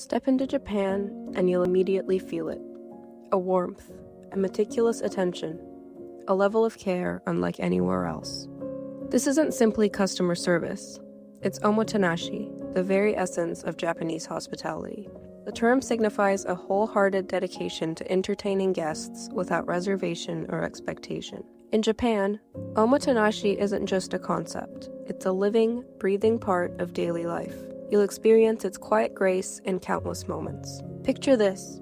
Step into Japan and you'll immediately feel it. A warmth, a meticulous attention, a level of care unlike anywhere else. This isn't simply customer service. It's omotenashi, the very essence of Japanese hospitality. The term signifies a wholehearted dedication to entertaining guests without reservation or expectation. In Japan, omotenashi isn't just a concept. It's a living, breathing part of daily life. You'll experience its quiet grace in countless moments. Picture this: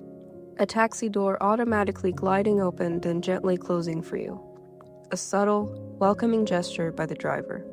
a taxi door automatically gliding open then gently closing for you. A subtle, welcoming gesture by the driver.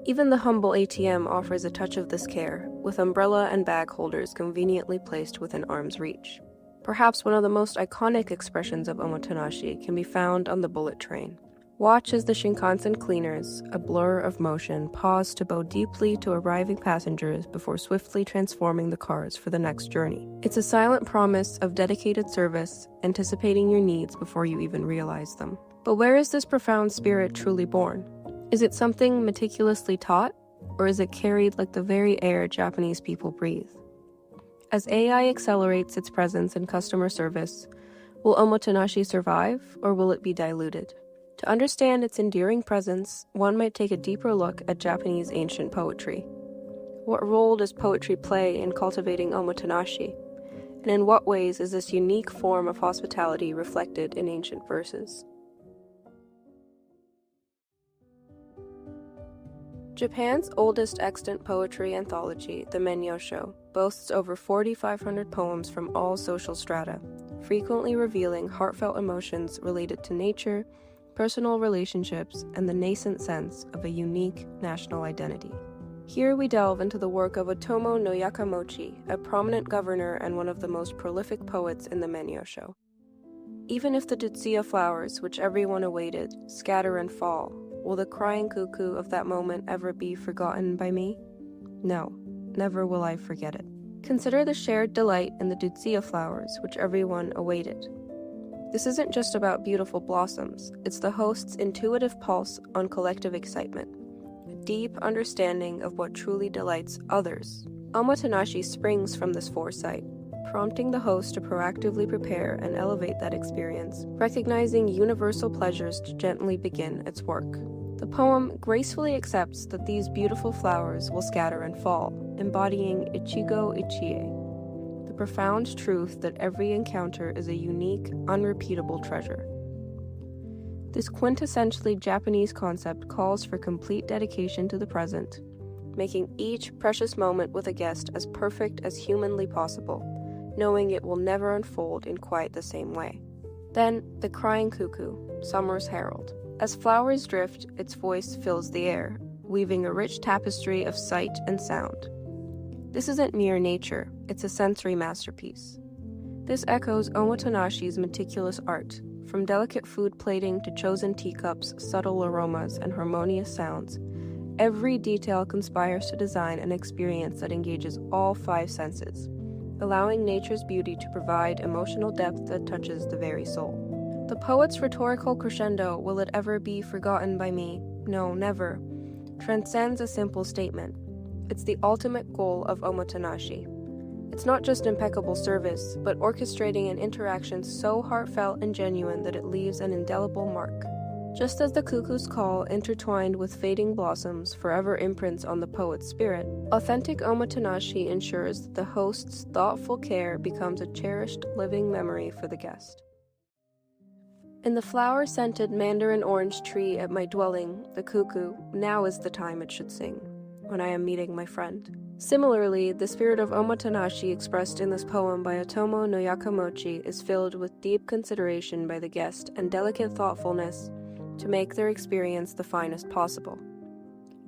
Even the humble ATM offers a touch of this care, with umbrella and bag holders conveniently placed within arm's reach. Perhaps one of the most iconic expressions of omotenashi can be found on the bullet train. Watch as the Shinkansen cleaners, a blur of motion, pause to bow deeply to arriving passengers before swiftly transforming the cars for the next journey. It's a silent promise of dedicated service, anticipating your needs before you even realize them. But where is this profound spirit truly born? Is it something meticulously taught, or is it carried like the very air Japanese people breathe? As AI accelerates its presence in customer service, will omotenashi survive, or will it be diluted? To understand its enduring presence, one might take a deeper look at Japanese ancient poetry. What role does poetry play in cultivating omotenashi? And in what ways is this unique form of hospitality reflected in ancient verses? Japan's oldest extant poetry anthology, the Menyosho, boasts over 4,500 poems from all social strata, frequently revealing heartfelt emotions related to nature, personal relationships, and the nascent sense of a unique national identity. Here we delve into the work of Otomo no Yakamochi, a prominent governor and one of the most prolific poets in the Menyosho. Even if the Dutsuya flowers, which everyone awaited, scatter and fall, will the crying cuckoo of that moment ever be forgotten by me? No, never will I forget it. Consider the shared delight in the Dutsuya flowers, which everyone awaited. This isn't just about beautiful blossoms, it's the host's intuitive pulse on collective excitement, a deep understanding of what truly delights others. Omotenashi springs from this foresight, prompting the host to proactively prepare and elevate that experience, recognizing universal pleasures to gently begin its work. The poem gracefully accepts that these beautiful flowers will scatter and fall, embodying ichigo ichie, the profound truth that every encounter is a unique, unrepeatable treasure. This quintessentially Japanese concept calls for complete dedication to the present, making each precious moment with a guest as perfect as humanly possible, knowing it will never unfold in quite the same way. Then, the crying cuckoo, summer's herald. As flowers drift, its voice fills the air, weaving a rich tapestry of sight and sound. This isn't mere nature, it's a sensory masterpiece. This echoes omotenashi's meticulous art, from delicate food plating to chosen teacups, subtle aromas, and harmonious sounds. Every detail conspires to design an experience that engages all five senses, allowing nature's beauty to provide emotional depth that touches the very soul. The poet's rhetorical crescendo, "Will it ever be forgotten by me? No, never," transcends a simple statement. It's the ultimate goal of omotenashi. It's not just impeccable service, but orchestrating an interaction so heartfelt and genuine that it leaves an indelible mark. Just as the cuckoo's call, intertwined with fading blossoms, forever imprints on the poet's spirit, authentic omotenashi ensures that the host's thoughtful care becomes a cherished living memory for the guest. In the flower-scented mandarin orange tree at my dwelling, the cuckoo, now is the time it should sing, when I am meeting my friend. Similarly, the spirit of omotenashi expressed in this poem by Otomo no Yakamochi is filled with deep consideration by the guest and delicate thoughtfulness to make their experience the finest possible.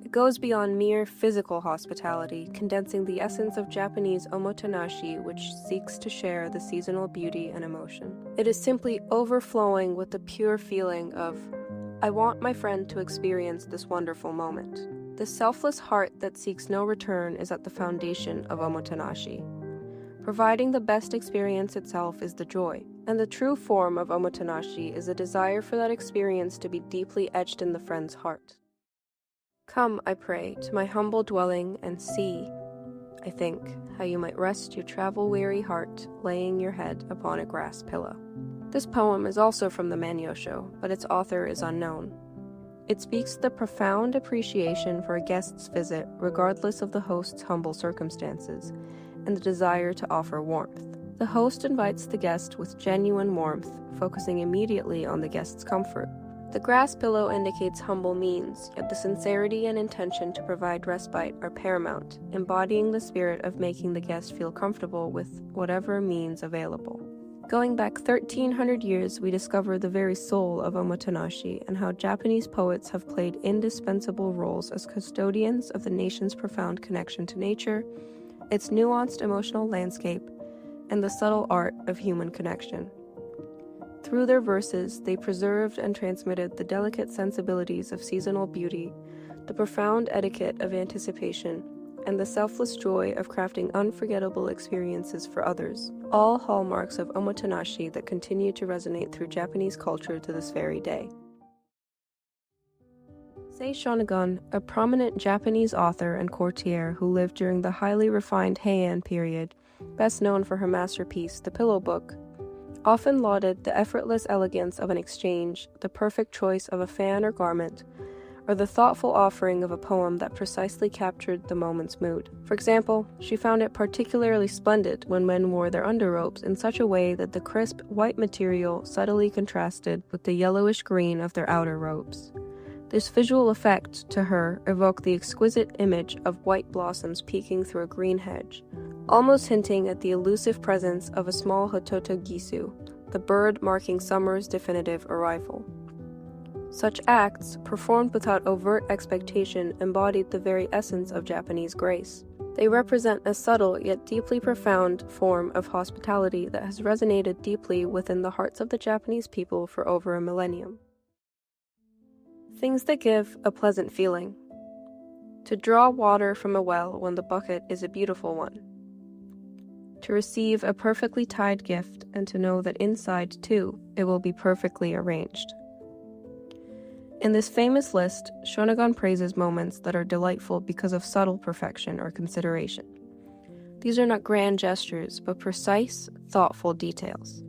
It goes beyond mere physical hospitality, condensing the essence of Japanese omotenashi, which seeks to share the seasonal beauty and emotion. It is simply overflowing with the pure feeling of, I want my friend to experience this wonderful moment. The selfless heart that seeks no return is at the foundation of omotenashi. Providing the best experience itself is the joy, and the true form of omotenashi is a desire for that experience to be deeply etched in the friend's heart. Come, I pray, to my humble dwelling and see. I think how you might rest your travel-weary heart, laying your head upon a grass pillow. This poem is also from the Manyosho, but its author is unknown. It speaks to the profound appreciation for a guest's visit, regardless of the host's humble circumstances, and the desire to offer warmth. The host invites the guest with genuine warmth, focusing immediately on the guest's comfort. The grass pillow indicates humble means, yet the sincerity and intention to provide respite are paramount, embodying the spirit of making the guest feel comfortable with whatever means available. Going back 1,300 years, we discover the very soul of Omotenashi and how Japanese poets have played indispensable roles as custodians of the nation's profound connection to nature, its nuanced emotional landscape, and the subtle art of human connection. Through their verses, they preserved and transmitted the delicate sensibilities of seasonal beauty, the profound etiquette of anticipation, and the selfless joy of crafting unforgettable experiences for others, all hallmarks of Omotenashi that continue to resonate through Japanese culture to this very day. Sei Shonagon, a prominent Japanese author and courtier who lived during the highly refined Heian period, best known for her masterpiece, The Pillow Book, often lauded the effortless elegance of an exchange, the perfect choice of a fan or garment, or the thoughtful offering of a poem that precisely captured the moment's mood. For example, she found it particularly splendid when men wore their underrobes in such a way that the crisp, white material subtly contrasted with the yellowish green of their outer robes. This visual effect, to her, evoked the exquisite image of white blossoms peeking through a green hedge, almost hinting at the elusive presence of a small hototo gisu, the bird marking summer's definitive arrival. Such acts, performed without overt expectation, embodied the very essence of Japanese grace. They represent a subtle yet deeply profound form of hospitality that has resonated deeply within the hearts of the Japanese people for over a millennium. Things that give a pleasant feeling. To draw water from a well when the bucket is a beautiful one. To receive a perfectly tied gift and to know that inside, too, it will be perfectly arranged. In this famous list, Shonagon praises moments that are delightful because of subtle perfection or consideration. These are not grand gestures, but precise, thoughtful details.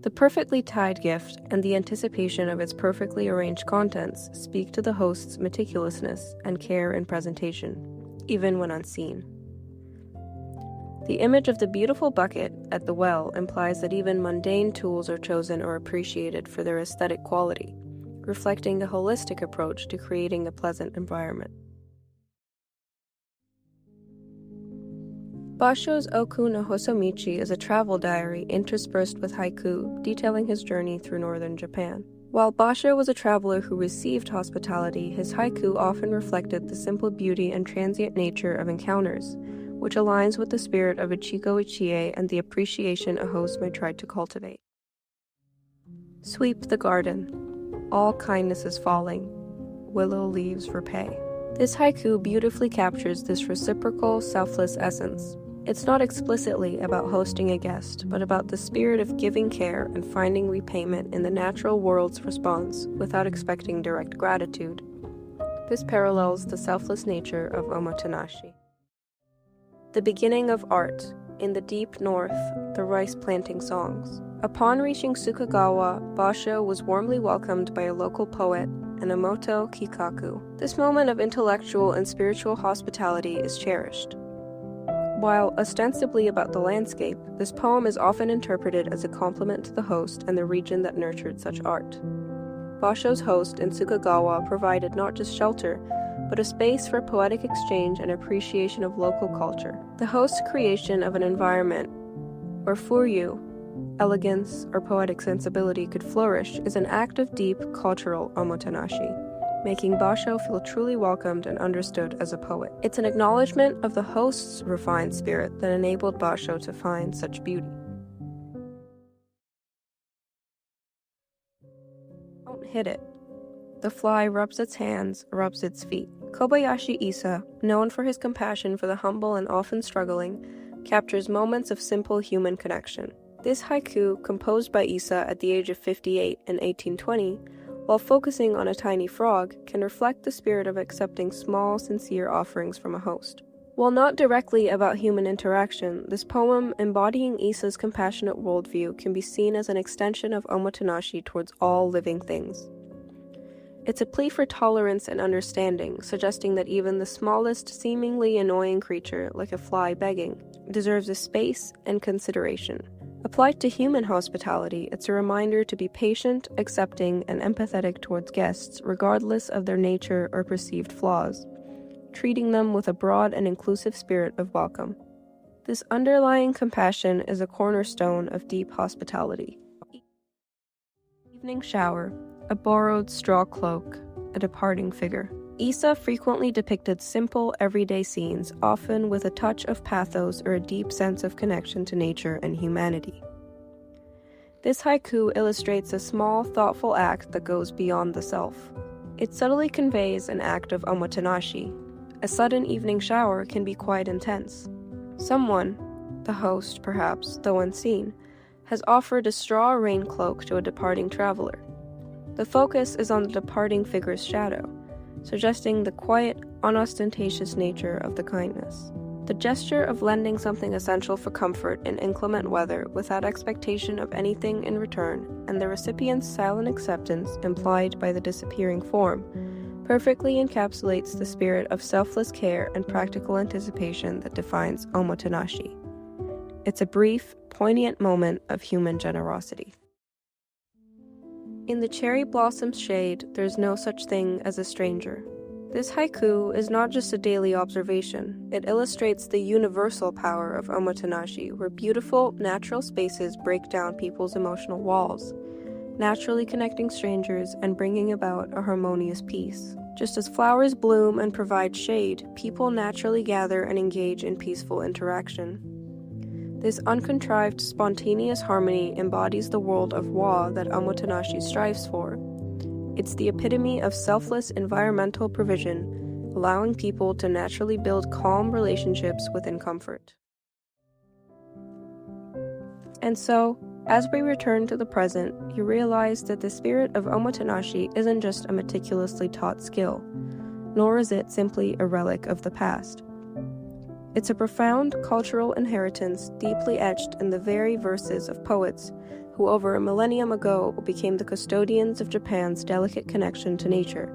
The perfectly tied gift and the anticipation of its perfectly arranged contents speak to the host's meticulousness and care in presentation, even when unseen. The image of the beautiful bucket at the well implies that even mundane tools are chosen or appreciated for their aesthetic quality, reflecting a holistic approach to creating a pleasant environment. Basho's Oku no Hosomichi is a travel diary interspersed with haiku, detailing his journey through northern Japan. While Basho was a traveler who received hospitality, his haiku often reflected the simple beauty and transient nature of encounters, which aligns with the spirit of Ichigo Ichie and the appreciation a host may try to cultivate. Sweep the garden. All kindness is falling. Willow leaves repay. This haiku beautifully captures this reciprocal, selfless essence. It's not explicitly about hosting a guest, but about the spirit of giving care and finding repayment in the natural world's response without expecting direct gratitude. This parallels the selfless nature of Omotenashi. The beginning of art. In the deep north, the rice planting songs. Upon reaching Sukagawa, Basho was warmly welcomed by a local poet, Enomoto Kikaku. This moment of intellectual and spiritual hospitality is cherished. While ostensibly about the landscape, this poem is often interpreted as a compliment to the host and the region that nurtured such art. Basho's host in Sukagawa provided not just shelter, but a space for poetic exchange and appreciation of local culture. The host's creation of an environment where furyu, elegance, or poetic sensibility could flourish is an act of deep cultural omotenashi, making Basho feel truly welcomed and understood as a poet. It's an acknowledgement of the host's refined spirit that enabled Basho to find such beauty. Don't hit it. The fly rubs its hands, rubs its feet. Kobayashi Isa, known for his compassion for the humble and often struggling, captures moments of simple human connection. This haiku, composed by Isa at the age of 58 in 1820, while focusing on a tiny frog, can reflect the spirit of accepting small, sincere offerings from a host. While not directly about human interaction, this poem, embodying Isa's compassionate worldview, can be seen as an extension of Omotenashi towards all living things. It's a plea for tolerance and understanding, suggesting that even the smallest, seemingly annoying creature, like a fly begging, deserves a space and consideration. Applied to human hospitality, it's a reminder to be patient, accepting, and empathetic towards guests, regardless of their nature or perceived flaws, treating them with a broad and inclusive spirit of welcome. This underlying compassion is a cornerstone of deep hospitality. Evening shower, a borrowed straw cloak, a departing figure. Isa frequently depicted simple, everyday scenes, often with a touch of pathos or a deep sense of connection to nature and humanity. This haiku illustrates a small, thoughtful act that goes beyond the self. It subtly conveys an act of omotenashi. A sudden evening shower can be quite intense. Someone, the host perhaps, though unseen, has offered a straw rain cloak to a departing traveler. The focus is on the departing figure's shadow, suggesting the quiet, unostentatious nature of the kindness. The gesture of lending something essential for comfort in inclement weather without expectation of anything in return, and the recipient's silent acceptance implied by the disappearing form, perfectly encapsulates the spirit of selfless care and practical anticipation that defines Omotenashi. It's a brief, poignant moment of human generosity. In the cherry blossom's shade, there's no such thing as a stranger. This haiku is not just a daily observation. It illustrates the universal power of Omotenashi, where beautiful, natural spaces break down people's emotional walls, naturally connecting strangers and bringing about a harmonious peace. Just as flowers bloom and provide shade, people naturally gather and engage in peaceful interaction. This uncontrived, spontaneous harmony embodies the world of wa that Omotenashi strives for. It's the epitome of selfless environmental provision, allowing people to naturally build calm relationships within comfort. And so, as we return to the present, you realize that the spirit of Omotenashi isn't just a meticulously taught skill, nor is it simply a relic of the past. It's a profound cultural inheritance deeply etched in the very verses of poets who over a millennium ago became the custodians of Japan's delicate connection to nature,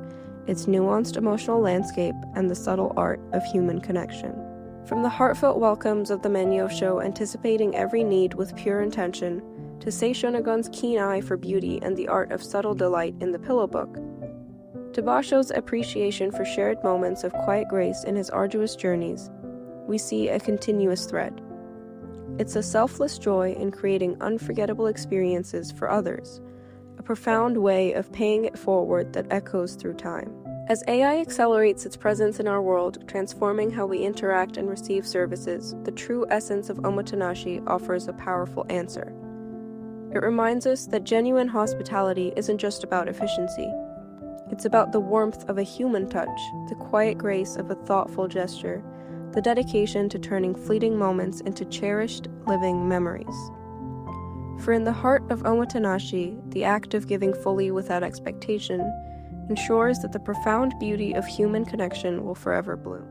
its nuanced emotional landscape, and the subtle art of human connection. From the heartfelt welcomes of the Menyosho anticipating every need with pure intention, to Seishonagon's keen eye for beauty and the art of subtle delight in the Pillow Book, to Basho's appreciation for shared moments of quiet grace in his arduous journeys, we see a continuous thread. It's a selfless joy in creating unforgettable experiences for others, a profound way of paying it forward that echoes through time. As AI accelerates its presence in our world, transforming how we interact and receive services, the true essence of Omotenashi offers a powerful answer. It reminds us that genuine hospitality isn't just about efficiency. It's about the warmth of a human touch, the quiet grace of a thoughtful gesture, the dedication to turning fleeting moments into cherished, living memories. For in the heart of Omotenashi, the act of giving fully without expectation ensures that the profound beauty of human connection will forever bloom.